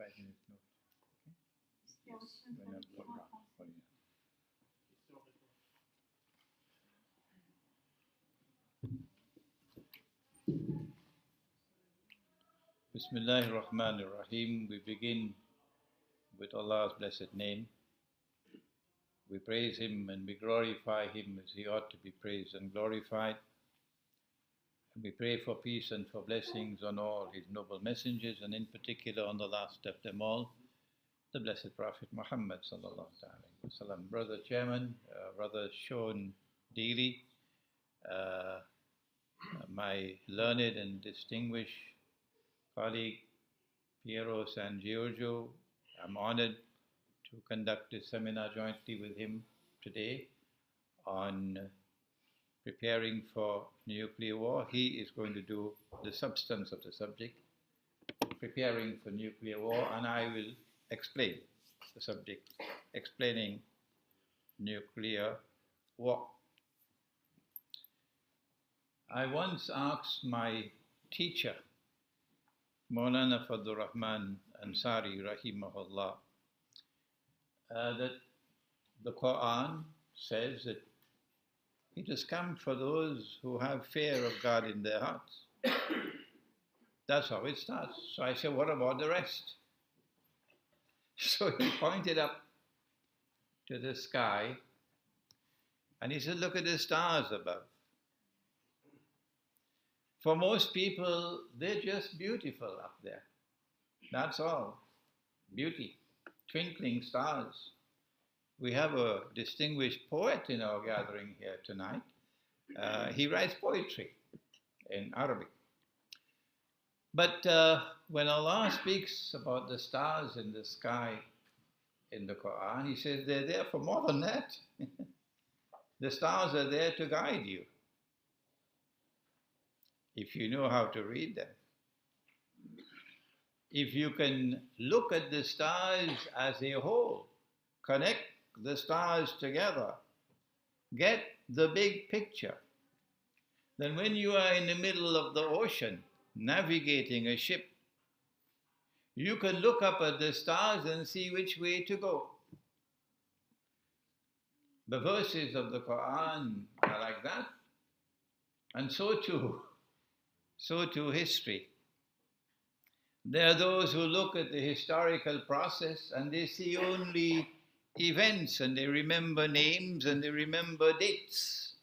5 minutes notice. Okay? When I'm for you. Bismillahir Rahmanir Rahim. We begin with Allah's blessed name. We praise Him and we glorify Him as He ought to be praised and glorified. And we pray for peace and for blessings on all His noble messengers, and in particular on the last of them all, the Blessed Prophet Muhammad sallallahu alaihi wasallam. Brother Chairman, Brother Sean Deely, my learned and distinguished colleague Piero San Giorgio, I'm honored to conduct this seminar jointly with him today on preparing for nuclear war. He is going to do the substance of the subject, preparing for nuclear war, and I will explain the subject, explaining nuclear war. I once asked my teacher, Maulana Fadlur Rahman Ansari rahimahullah, that the Quran says that it has come for those who have fear of God in their hearts. That's how it starts. So I said, what about the rest? So he pointed up to the sky and he said, look at the stars above. For most people, they're just beautiful up there. That's all. Beauty. Twinkling stars. We have a distinguished poet in our gathering here tonight. He writes poetry in Arabic. But when Allah speaks about the stars in the sky in the Quran, He says they're there for more than that. The stars are there to guide you, if you know how to read them. If you can look at the stars as a whole, connect the stars together, get the big picture, then when you are in the middle of the ocean, navigating a ship, you can look up at the stars and see which way to go. The verses of the Quran are like that, and so too history. There are those who look at the historical process and they see only events and they remember names and they remember dates.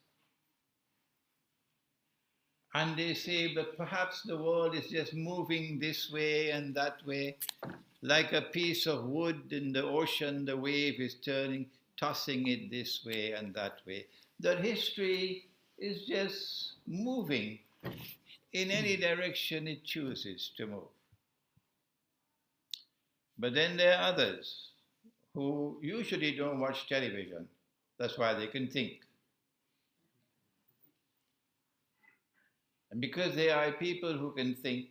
And they say, but perhaps the world is just moving this way and that way. Like a piece of wood in the ocean, the wave is turning, tossing it this way and that way. That history is just moving in any direction it chooses to move. But then there are others who usually don't watch television. That's why they can think. And because they are people who can think,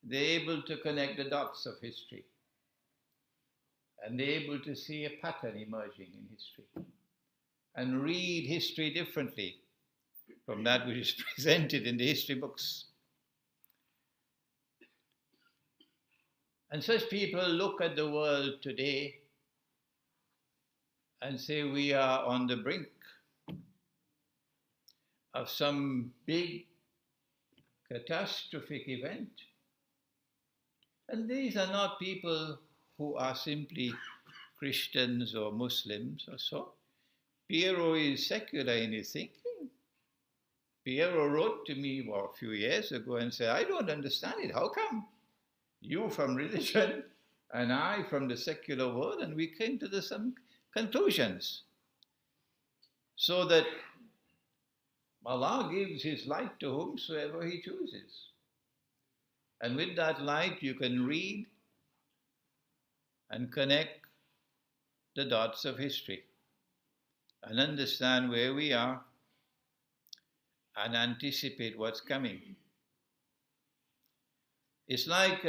they're able to connect the dots of history. And they're able to see a pattern emerging in history. And read history differently from that which is presented in the history books. And such people look at the world today and say we are on the brink of some big catastrophic event. And these are not people who are simply Christians or Muslims or so. Piero is secular in his thinking. Piero wrote to me a few years ago and said, I don't understand it. How come? You from religion and I from the secular world, and we came to some conclusions. So that Allah gives His light to whomsoever He chooses. And with that light you can read and connect the dots of history and understand where we are and anticipate what's coming. It's like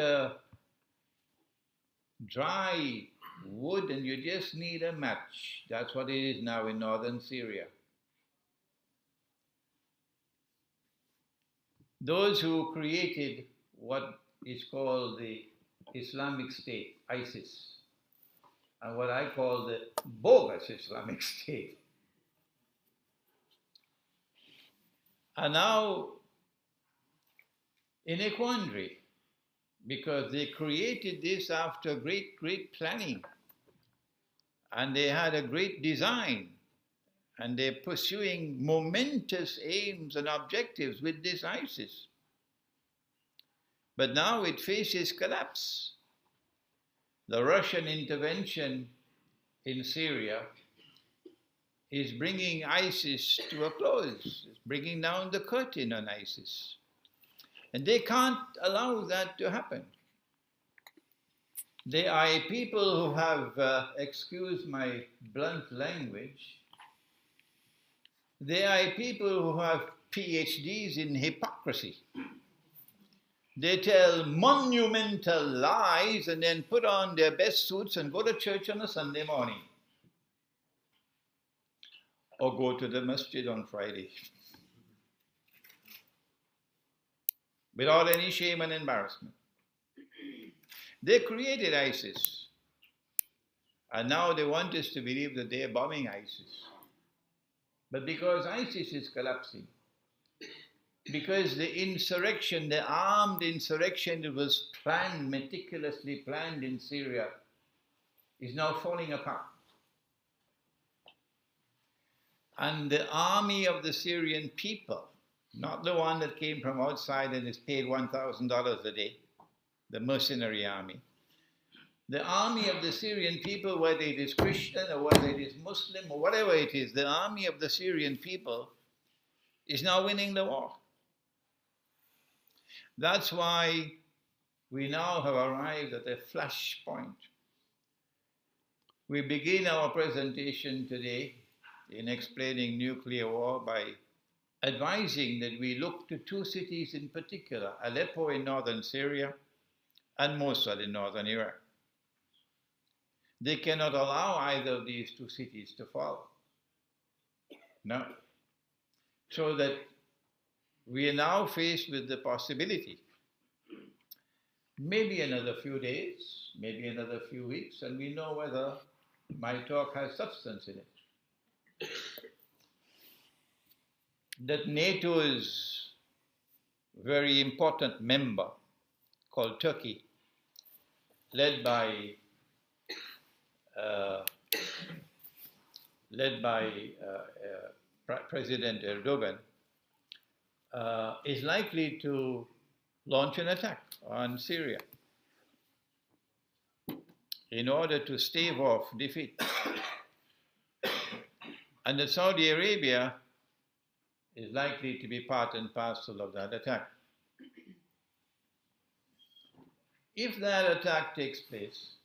dry wood and you just need a match. That's what it is now in northern Syria. Those who created what is called the Islamic State, ISIS, and what I call the bogus Islamic State. Are now in a quandary because they created this after great planning, and they had a great design, and they're pursuing momentous aims and objectives with this ISIS. But now it faces collapse. The Russian intervention in Syria is bringing ISIS to a close. It's bringing down the curtain on ISIS. And they can't allow that to happen. They are a people who have, excuse my blunt language, they are a people who have PhDs in hypocrisy. They tell monumental lies and then put on their best suits and go to church on a Sunday morning. Or go to the masjid on Friday. Without any shame and embarrassment. They created ISIS. And now they want us to believe that they are bombing ISIS. But because ISIS is collapsing, because the insurrection, the armed insurrection that was planned, meticulously planned in Syria, is now falling apart. And the army of the Syrian people, not the one that came from outside and is paid $1,000 a day, the mercenary army, the army of the Syrian people, whether it is Christian or whether it is Muslim or whatever it is, the army of the Syrian people is now winning the war. That's why we now have arrived at a flashpoint. We begin our presentation today in explaining nuclear war by advising that we look to two cities in particular, Aleppo in northern Syria and Mosul in northern Iraq. They cannot allow either of these two cities to fall. No. So that we are now faced with the possibility, maybe another few days, maybe another few weeks, and we know whether my talk has substance in it, that NATO's very important member called Turkey, led by President Erdogan, is likely to launch an attack on Syria in order to stave off defeat. And that Saudi Arabia is likely to be part and parcel of that attack. If that attack takes place,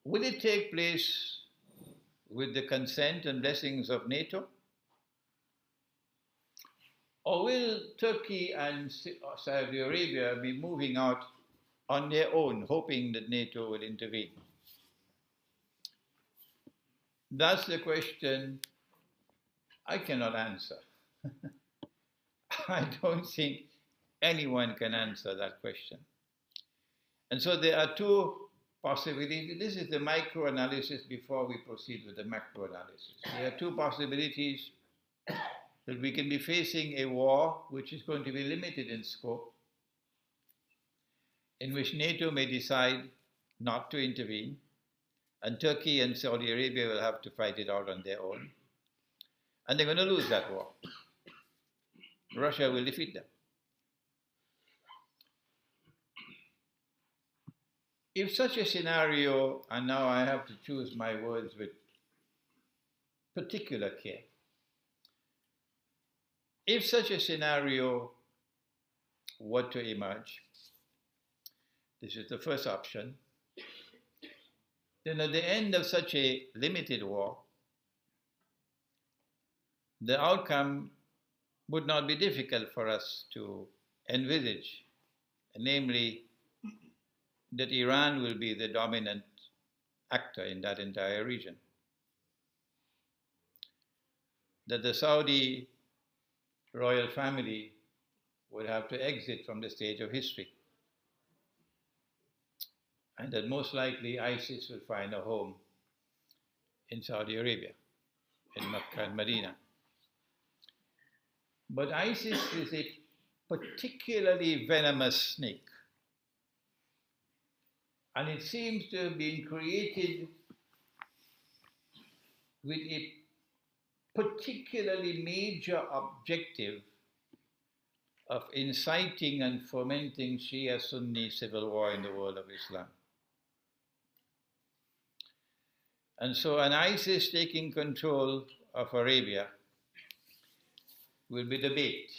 will it take place with the consent and blessings of NATO? Or will Turkey and Saudi Arabia be moving out on their own, hoping that NATO will intervene? That's the question I cannot answer. I don't think anyone can answer that question. And so there are two possibilities. This is the micro-analysis before we proceed with the macro-analysis. There are two possibilities that we can be facing a war which is going to be limited in scope, in which NATO may decide not to intervene, and Turkey and Saudi Arabia will have to fight it out on their own. And they're going to lose that war. Russia will defeat them. If such a scenario, and now I have to choose my words with particular care, if such a scenario were to emerge, this is the first option, then at the end of such a limited war, the outcome would not be difficult for us to envisage, namely that Iran will be the dominant actor in that entire region. That the Saudi royal family would have to exit from the stage of history. And that most likely ISIS will find a home in Saudi Arabia, in Mecca and Medina. But ISIS is a particularly venomous snake. And it seems to have been created with a particularly major objective of inciting and fomenting Shia-Sunni civil war in the world of Islam. And so an ISIS taking control of Arabia will be the bait,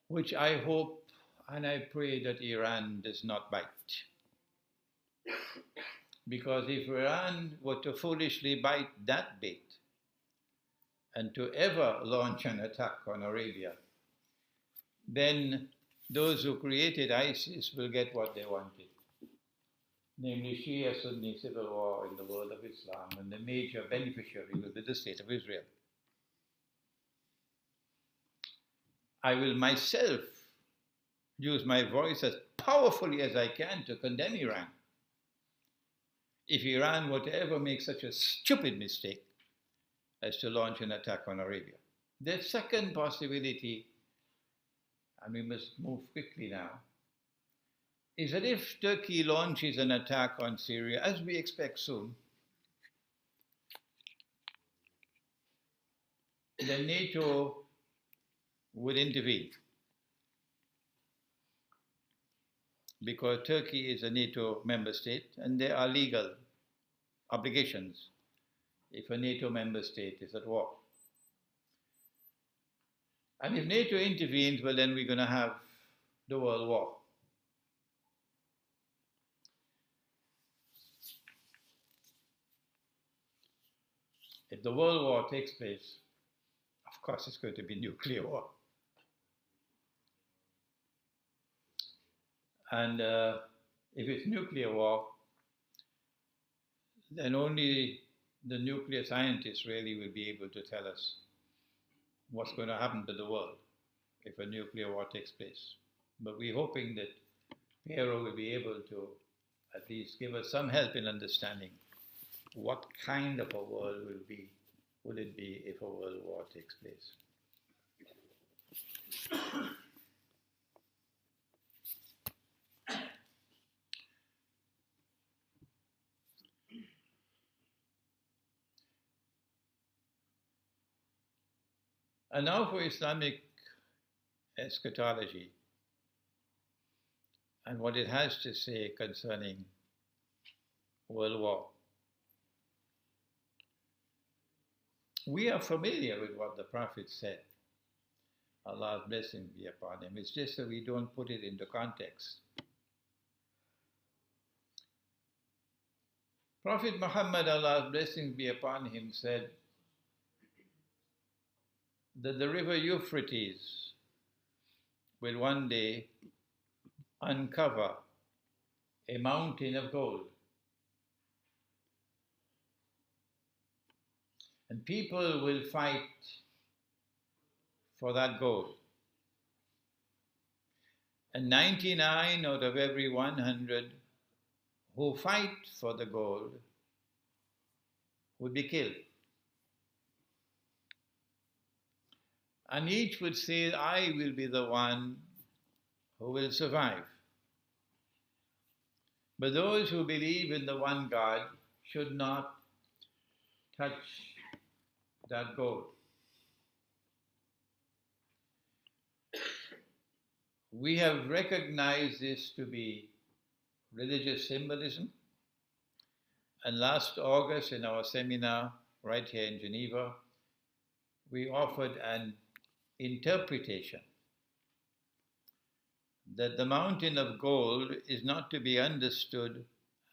which I hope and I pray that Iran does not bite. Because if Iran were to foolishly bite that bait and to ever launch an attack on Arabia, then those who created ISIS will get what they wanted, namely Shia-Sunni civil war in the world of Islam, and the major beneficiary will be the State of Israel. I will myself use my voice as powerfully as I can to condemn Iran if Iran were to ever make such a stupid mistake as to launch an attack on Arabia. The second possibility, and we must move quickly now, is that if Turkey launches an attack on Syria, as we expect soon, then NATO would intervene, because Turkey is a NATO member state and there are legal obligations if a NATO member state is at war. And if NATO intervenes, well, then we're going to have the world war. If the world war takes place, of course it's going to be nuclear war. And if it's nuclear war, then only the nuclear scientists really will be able to tell us what's going to happen to the world if a nuclear war takes place. But we're hoping that Piero will be able to at least give us some help in understanding what kind of a world will it be if a world war takes place. And now for Islamic eschatology and what it has to say concerning world war. We are familiar with what the Prophet said. Allah's blessing be upon him. It's just that we don't put it into context. Prophet Muhammad, Allah's blessings be upon him, said that the river Euphrates will one day uncover a mountain of gold. And people will fight for that gold. And 99 out of every 100 who fight for the gold would be killed. And each would say, I will be the one who will survive. But those who believe in the one God should not touch that gold. We have recognized this to be religious symbolism. And last August in our seminar right here in Geneva, we offered an interpretation that the mountain of gold is not to be understood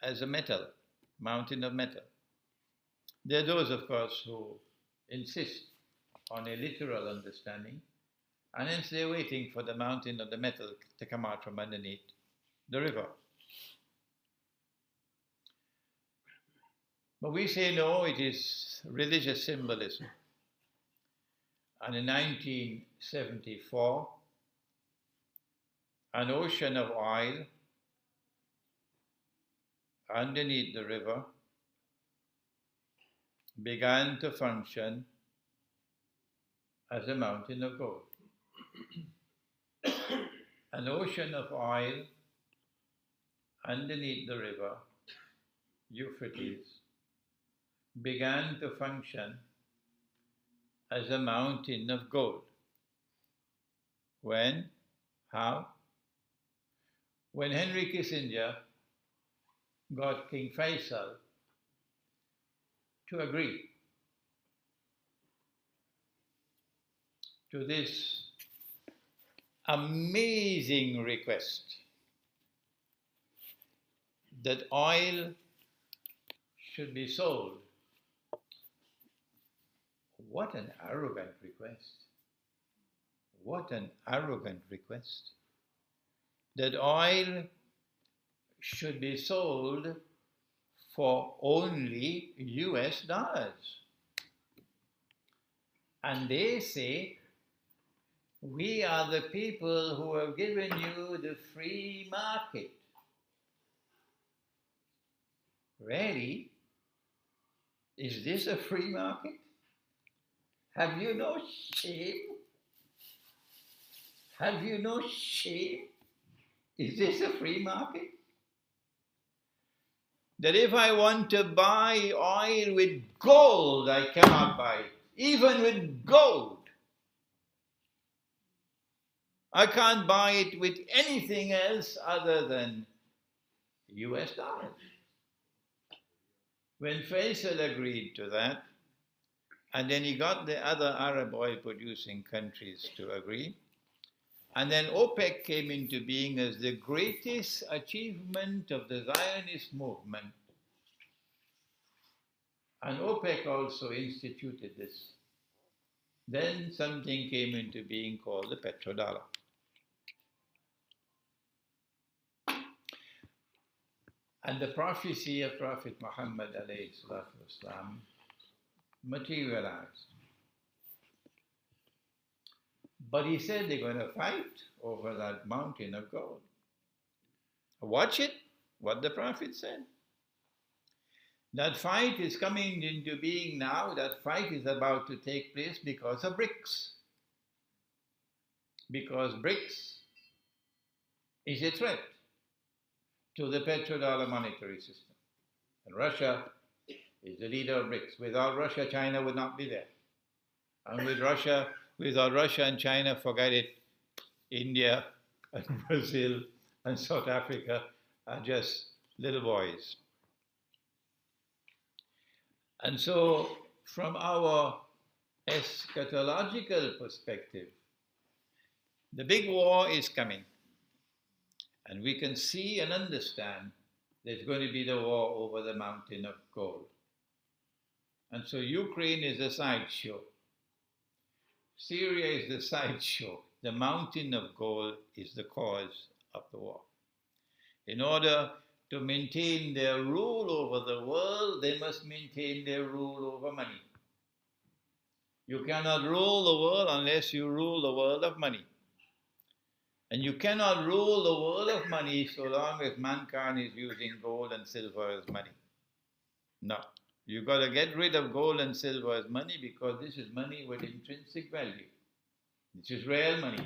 as a metal, mountain of metal. There are those, of course, who insist on a literal understanding, and hence they're waiting for the mountain of the metal to come out from underneath the river. But we say no, it is religious symbolism. And in 1974, an ocean of oil underneath the river began to function as a mountain of gold. An ocean of oil underneath the river, Euphrates, began to function as a mountain of gold. When? How? When Henry Kissinger got King Faisal to agree to this amazing request that oil should be sold. What an arrogant request. What an arrogant request. That oil should be sold for only US dollars. And they say, we are the people who have given you the free market. Really? Is this a free market? Have you no shame? Have you no shame? Is this a free market? That if I want to buy oil with gold, I cannot buy it. Even with gold. I can't buy it with anything else other than US dollars. When Faisal agreed to that, and then he got the other Arab oil producing countries to agree, and then OPEC came into being as the greatest achievement of the Zionist movement. And OPEC also instituted this. Then something came into being called the petrodollar. And the prophecy of Prophet Muhammad ﷺ materialized. But he said they're going to fight over that mountain of gold. Watch it, what the Prophet said. That fight is coming into being now. That fight is about to take place because of BRICS. Because BRICS is a threat to the petrodollar monetary system. And Russia is the leader of BRICS. Without Russia, China would not be there. And without Russia and China, forget it. India and Brazil and South Africa are just little boys. And so, from our eschatological perspective, the big war is coming. And we can see and understand there's going to be the war over the mountain of gold. And so Ukraine is a sideshow. Syria is the sideshow. The mountain of gold is the cause of the war. In order to maintain their rule over the world, they must maintain their rule over money. You cannot rule the world unless you rule the world of money. And you cannot rule the world of money so long as mankind is using gold and silver as money. No. You've got to get rid of gold and silver as money because this is money with intrinsic value. This is real money.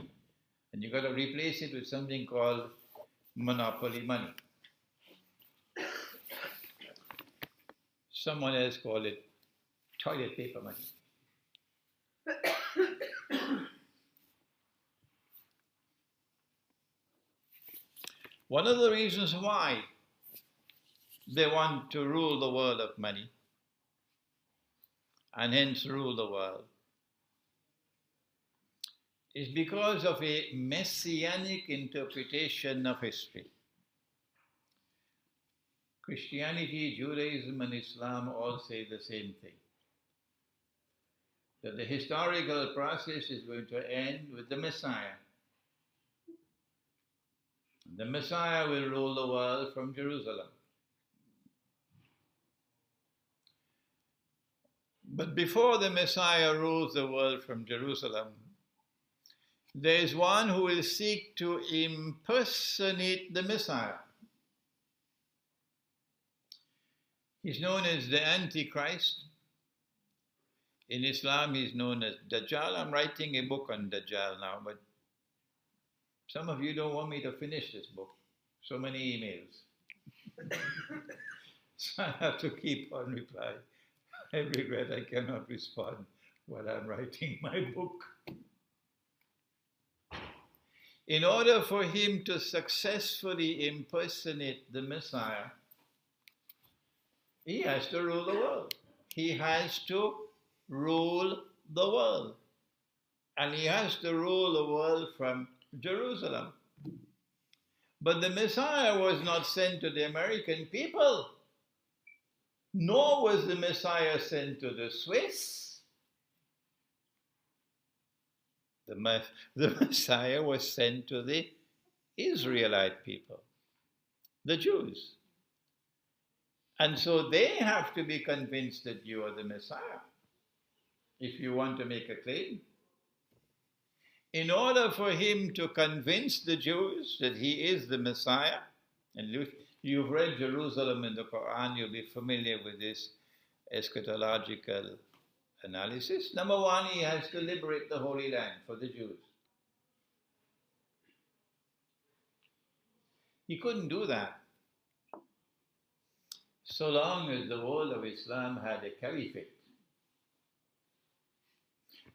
And you've got to replace it with something called monopoly money. Someone else called it toilet paper money. One of the reasons why they want to rule the world of money and hence rule the world is because of a messianic interpretation of history. Christianity, Judaism, and Islam all say the same thing. That the historical process is going to end with the Messiah. The Messiah will rule the world from Jerusalem. But before the Messiah rules the world from Jerusalem, there is one who will seek to impersonate the Messiah. He's known as the Antichrist. In Islam, he's known as Dajjal. I'm writing a book on Dajjal now, but some of you don't want me to finish this book. So many emails. So I have to keep on replying. I regret I cannot respond while I'm writing my book. In order for him to successfully impersonate the Messiah, he has to rule the world. He has to rule the world. And he has to rule the world from Jerusalem. But the Messiah was not sent to the American people, nor was the Messiah sent to the Swiss. The Messiah was sent to the Israelite people, the Jews. And so they have to be convinced that you are the Messiah if you want to make a claim. In order for him to convince the Jews that he is the Messiah, and you've read Jerusalem in the Quran, you'll be familiar with this eschatological analysis. Number one, he has to liberate the Holy Land for the Jews. He couldn't do that so long as the world of Islam had a caliphate.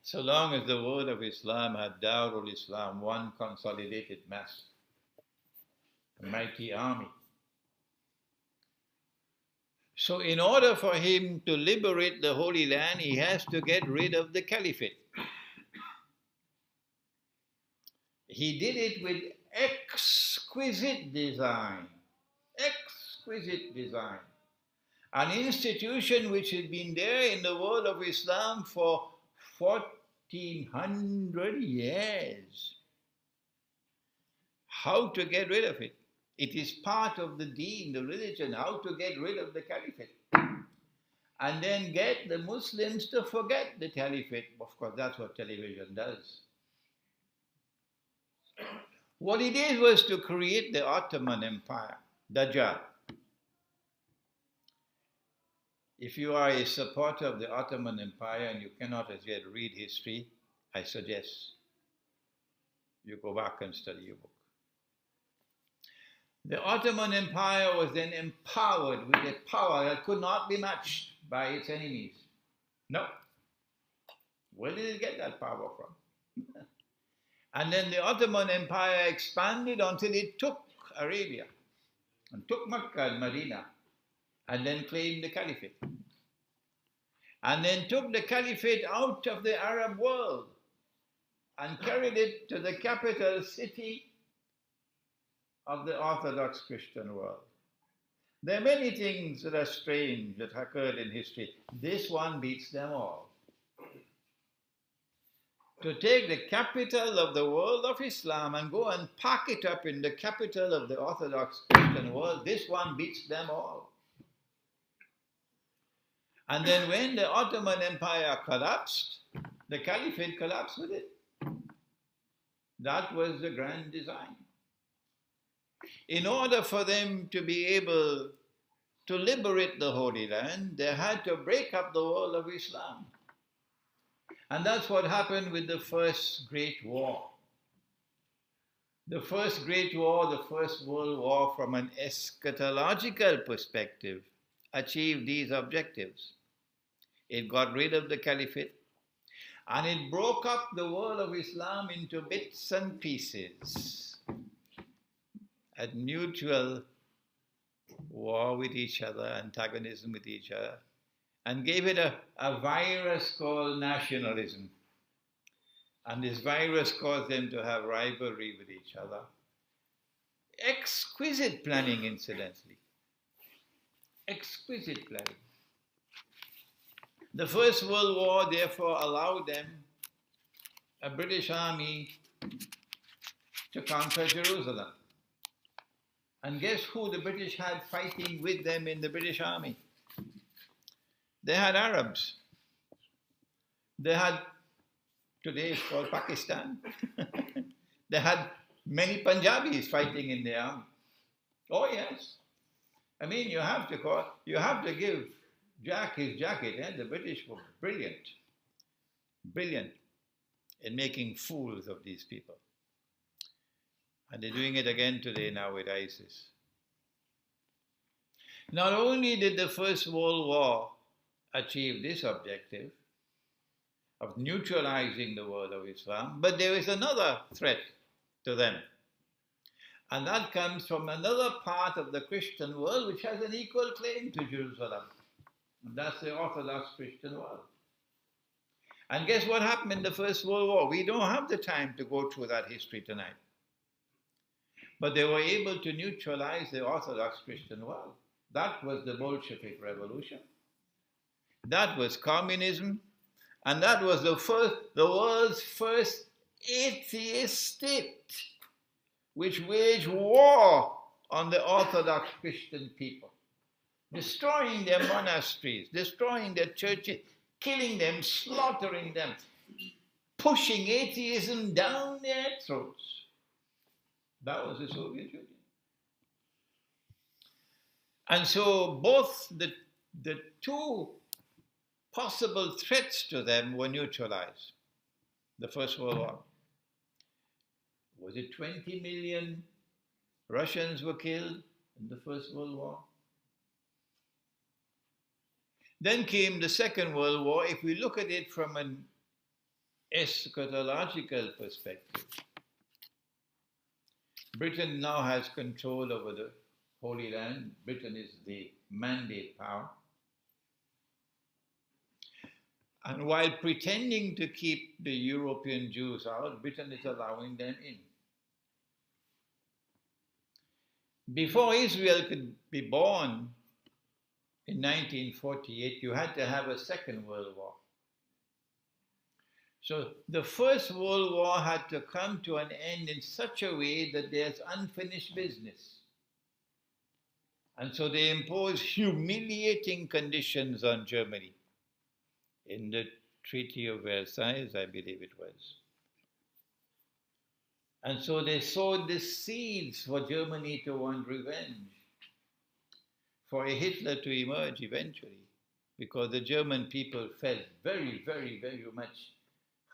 So long as the world of Islam had Darul Islam, one consolidated mass, a mighty army. So in order for him to liberate the Holy Land, he has to get rid of the caliphate. He did it with exquisite design. Exquisite design. An institution which had been there in the world of Islam for 1400 years. How to get rid of it? It is part of the deen, the religion, how to get rid of the caliphate. And then get the Muslims to forget the caliphate. Of course, that's what television does. What he did was to create the Ottoman Empire, Dajjal. If you are a supporter of the Ottoman Empire and you cannot as yet read history, I suggest you go back and study your book. The Ottoman Empire was then empowered with a power that could not be matched by its enemies. No. Where did it get that power from? And then the Ottoman Empire expanded until it took Arabia and took Mecca and Medina, and then claimed the caliphate. And then took the caliphate out of the Arab world and carried it to the capital city of the Orthodox Christian world. There are many things that are strange that occurred in history. This one beats them all. To take the capital of the world of Islam and go and pack it up in the capital of the Orthodox Christian world, this one beats them all. And then when the Ottoman Empire collapsed, the caliphate collapsed with it. That was the grand design. In order for them to be able to liberate the Holy Land, they had to break up the world of Islam. And that's what happened with the First Great War. The First Great War, the First World War, from an eschatological perspective, achieved these objectives. It got rid of the caliphate, and it broke up the world of Islam into bits and pieces at mutual war with each other, antagonism with each other, and gave it a virus called nationalism. And this virus caused them to have rivalry with each other. Exquisite planning, incidentally. Exquisite planning. The First World War, therefore, allowed them, a British army, to conquer Jerusalem. And guess who the British had fighting with them in the British army? They had Arabs. They had, today it's called Pakistan. They had many Punjabis fighting in the army. Oh yes. I mean, you have to give Jack his jacket. Eh? The British were brilliant in making fools of these people. And they're doing it again today now with ISIS. Not only did the First World War achieve this objective of neutralizing the world of Islam, but there is another threat to them. And that comes from another part of the Christian world which has an equal claim to Jerusalem. And that's the Orthodox Christian world. And guess what happened in the First World War? We don't have the time to go through that history tonight. But they were able to neutralize the Orthodox Christian world. That was the Bolshevik Revolution. That was communism. And that was the world's first atheist state, which waged war on the Orthodox Christian people, destroying their monasteries, destroying their churches, killing them, slaughtering them, pushing atheism down their throats. That was the Soviet Union. And so both the two possible threats to them were neutralized. The First World War. Was it 20 million Russians were killed in the First World War? Then came the Second World War. If we look at it from an eschatological perspective, Britain now has control over the Holy Land. Britain is the mandate power. And while pretending to keep the European Jews out, Britain is allowing them in. Before Israel could be born in 1948, you had to have a Second World War. So the First World War had to come to an end in such a way that there's unfinished business. And so they imposed humiliating conditions on Germany in the Treaty of Versailles, I believe it was. And so they sowed the seeds for Germany to want revenge, for a Hitler to emerge eventually, because the German people felt very, very, very much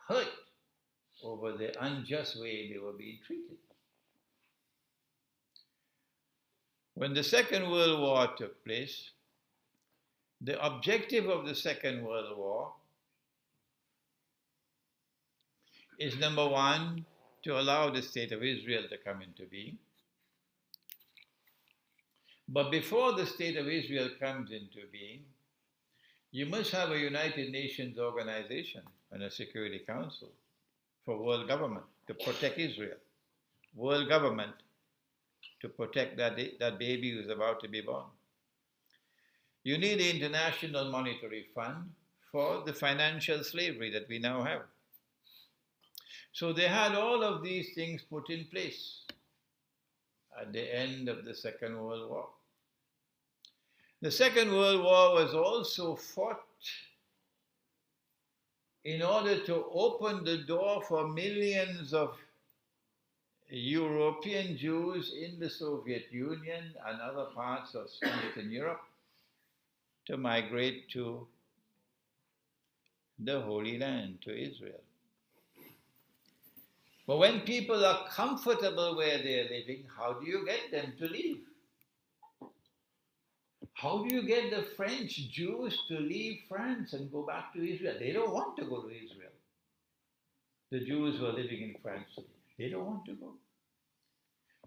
hurt over the unjust way they were being treated. When the Second World War took place, the objective of the Second World War is, number one, to allow the State of Israel to come into being. But before the State of Israel comes into being, you must have a United Nations organization and a Security Council for world government to protect Israel. World government to protect that baby who's about to be born. You need the International Monetary Fund for the financial slavery that we now have. So they had all of these things put in place at the end of the Second World War. The Second World War was also fought in order to open the door for millions of European Jews in the Soviet Union and other parts of Eastern Europe to migrate to the Holy Land, to Israel. But when people are comfortable where they're living, how do you get them to leave? How do you get the French Jews to leave France and go back to Israel? They don't want to go to Israel. The Jews who are living in France today, they don't want to go.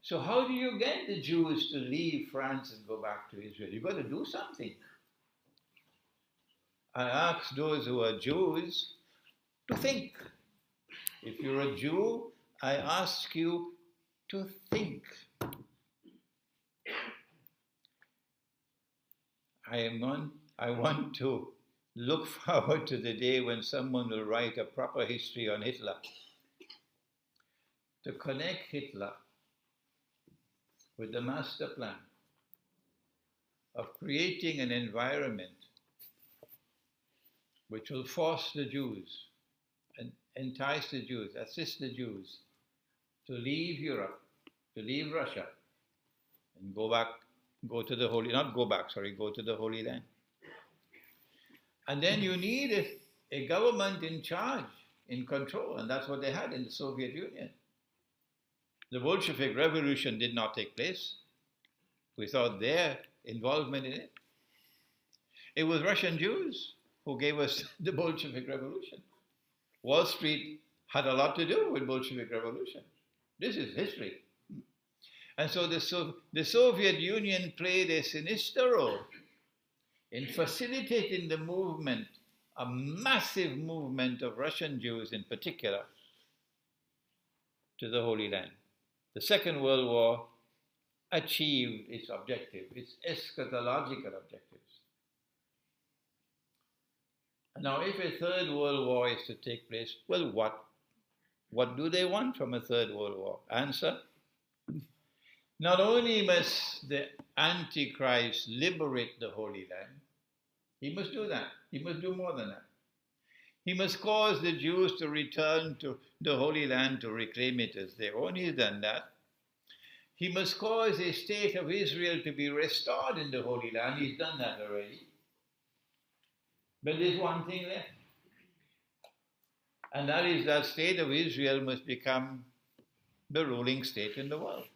So how do you get the Jews to leave France and go back to Israel? You've got to do something. I ask those who are Jews to think. If you're a Jew, I ask you to think. I want to look forward to the day when someone will write a proper history on Hitler, to connect Hitler with the master plan of creating an environment which will force the Jews entice the Jews, assist the Jews to leave Europe, to leave Russia, and go to the Holy Land. And then you need a government in charge, in control, and that's what they had in the Soviet Union. The Bolshevik Revolution did not take place without their involvement in it. It was Russian Jews who gave us the Bolshevik Revolution. Wall Street had a lot to do with Bolshevik Revolution. This is history. And so the Soviet Union played a sinister role in facilitating the movement, a massive movement of Russian Jews in particular, to the Holy Land. The Second World War achieved its objective, its eschatological objectives. Now, if a Third World War is to take place, well, what do they want from a Third World War? Answer: not only must the Antichrist liberate the Holy Land, he must do that. He must do more than that. He must cause the Jews to return to the Holy Land to reclaim it as their own. He's done that. He must cause a state of Israel to be restored in the Holy Land. He's done that already. But there's one thing left. And that is that state of Israel must become the ruling state in the world.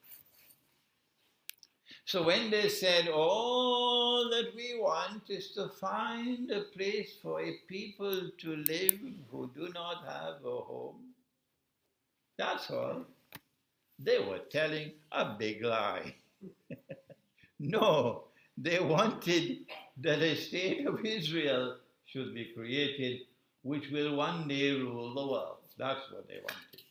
So when they said, all that we want is to find a place for a people to live who do not have a home, that's all. They were telling a big lie. No, they wanted that a state of Israel should be created which will one day rule the world. That's what they wanted.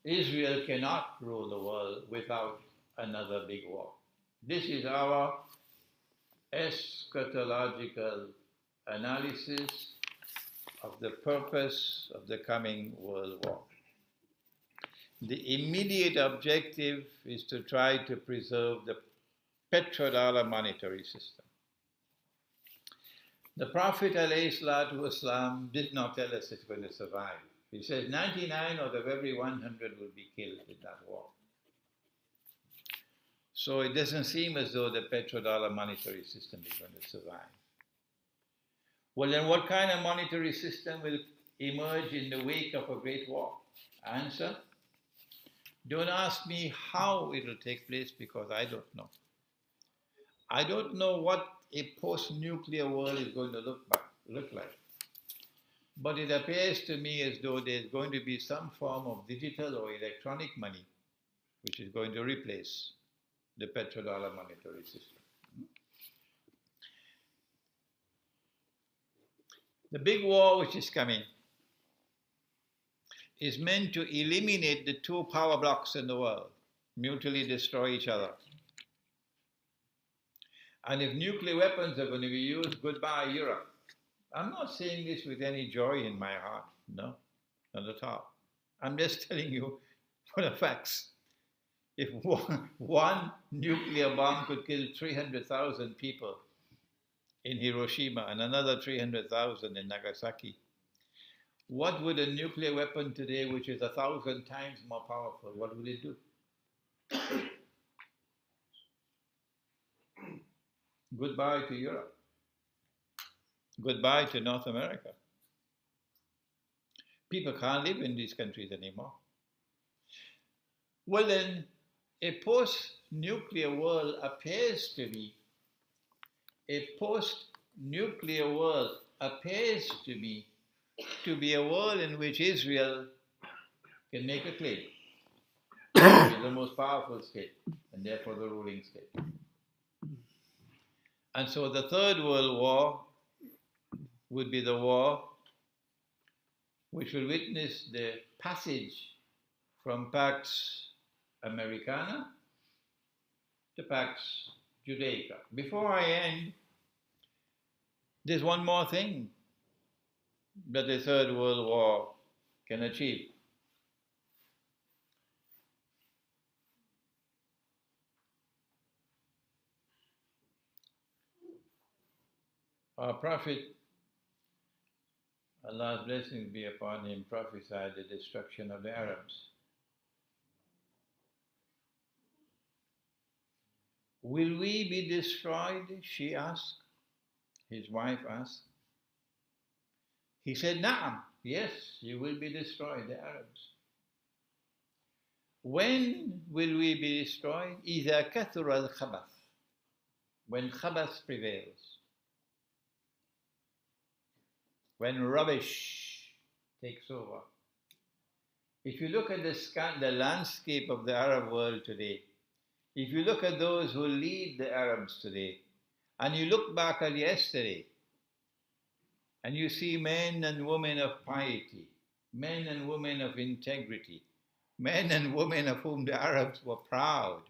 Israel cannot rule the world without another big war. This is our eschatological analysis of the purpose of the coming world war. The immediate objective is to try to preserve the petrodollar monetary system. The Prophet ﷺ did not tell us it's going to survive. He says 99 out of every 100 will be killed in that war. So it doesn't seem as though the petrodollar monetary system is going to survive. Well, then what kind of monetary system will emerge in the wake of a great war? Answer: don't ask me how it will take place, because I don't know. I don't know what a post-nuclear world is going to look like. But it appears to me as though there's going to be some form of digital or electronic money which is going to replace the petrodollar monetary system. The big war which is coming is meant to eliminate the two power blocks in the world, mutually destroy each other. And if nuclear weapons are going to be used, goodbye Europe. I'm not saying this with any joy in my heart, no, not at all. I'm just telling you for the facts. If one nuclear bomb could kill 300,000 people in Hiroshima and another 300,000 in Nagasaki, what would a nuclear weapon today, which is 1,000 times more powerful, what would it do? Goodbye to Europe. Goodbye to North America. People can't live in these countries anymore. Well then, a post-nuclear world appears to be a world in which Israel can make a claim. It is the most powerful state, and therefore the ruling state. And so the Third World War would be the war which will witness the passage from Pax Americana to Pax Judaica. Before I end, there's one more thing that the Third World War can achieve. Our Prophet Allah's blessings be upon him, prophesied the destruction of the Arabs. Will we be destroyed? She asked. His wife asked. He said, Na'am, yes, you will be destroyed, the Arabs. When will we be destroyed? إِذَا كَثُرَ الْخَبَثِ, when khabath prevails, when rubbish takes over. If you look at the landscape of the Arab world today, if you look at those who lead the Arabs today, and you look back at yesterday, and you see men and women of piety, men and women of integrity, men and women of whom the Arabs were proud,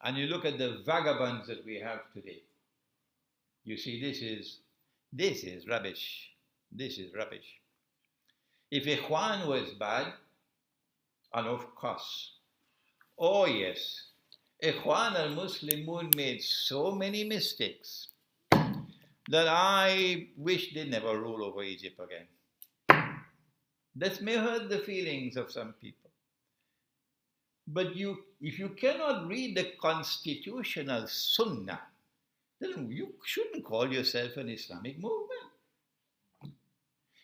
and you look at the vagabonds that we have today, you see this is rubbish. This is rubbish. If Ikhwan was bad, and of course, oh yes, Ikhwan al-Muslimun made so many mistakes that I wish they never rule over Egypt again. That may hurt the feelings of some people. But if you cannot read the constitutional sunnah, then you shouldn't call yourself an Islamic movement.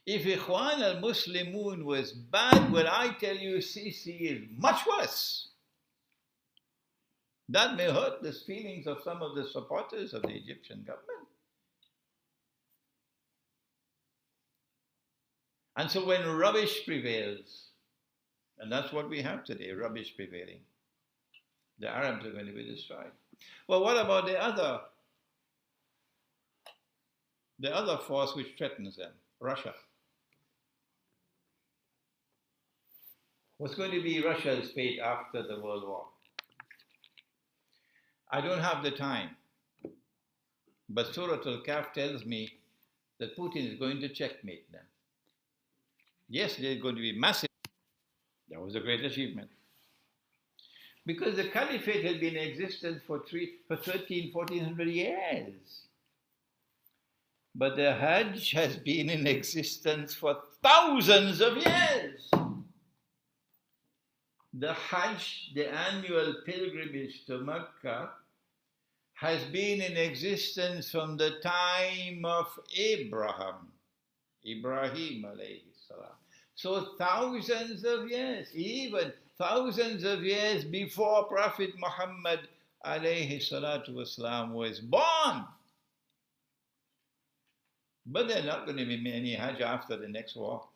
If Ikhwan al-Muslimun was bad, well, I tell you, Sisi is much worse. That may hurt the feelings of some of the supporters of the Egyptian government. And so when rubbish prevails, and that's what we have today, rubbish prevailing, the Arabs are going to be destroyed. Well, what about the other force which threatens them, Russia? What's going to be Russia's fate after the World War? I don't have the time, but Surah Al-Kahf tells me that Putin is going to checkmate them. Yes, there's going to be massive. That was a great achievement. Because the caliphate had been in existence for 1,1400 years. But the Hajj has been in existence for thousands of years. The Hajj, the annual pilgrimage to Mecca, has been in existence from the time of Ibrahim alayhi salam. So thousands of years, even thousands of years before Prophet Muhammad alayhi salatu wasalam was born. But there's not going to be any Hajj after the next war.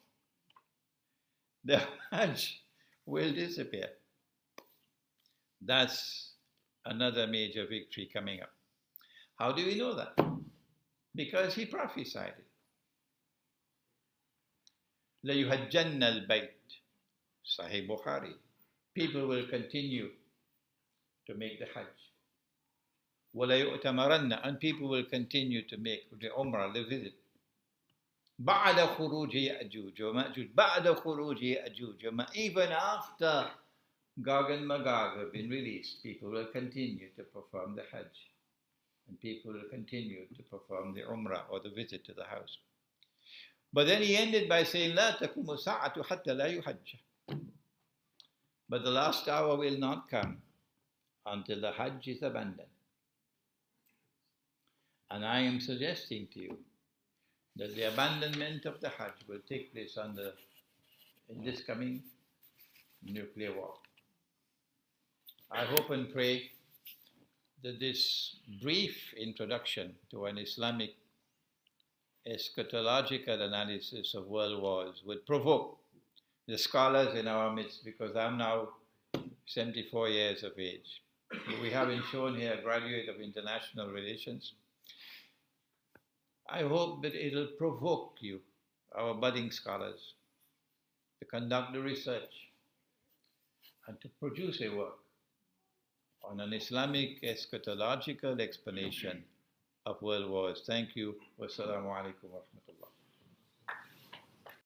The Hajj will disappear. That's another major victory coming up. How do we know that? Because he prophesied it. لَيُهَجَّنَّ الْبَيْتِ, Sahih Bukhari. People will continue to make the Hajj. وَلَيُؤْتَمَرَنَّ, and people will continue to make the Umrah, the visit. بَعْدَ خُرُوجِ يَأْجُوجَ وَمَأْجُوجَ, بَعْدَ خُرُوجِ يَأْجُوجَ, even after Gog and Magog have been released, people will continue to perform the Hajj. And people will continue to perform the Umrah or the visit to the house. But then he ended by saying, لا تقوم الساعة حتى لا يحج. But the last hour will not come until the Hajj is abandoned. And I am suggesting to you that the abandonment of the Hajj will take place in this coming nuclear war. I hope and pray that this brief introduction to an Islamic eschatological analysis of world wars would provoke the scholars in our midst, because I'm now 74 years of age. We haven't shown here a graduate of international relations. I hope that it'll provoke you, our budding scholars, to conduct the research and to produce a work on an Islamic eschatological explanation of world wars. Thank you. Wassalamu alaikum wa rahmatullah.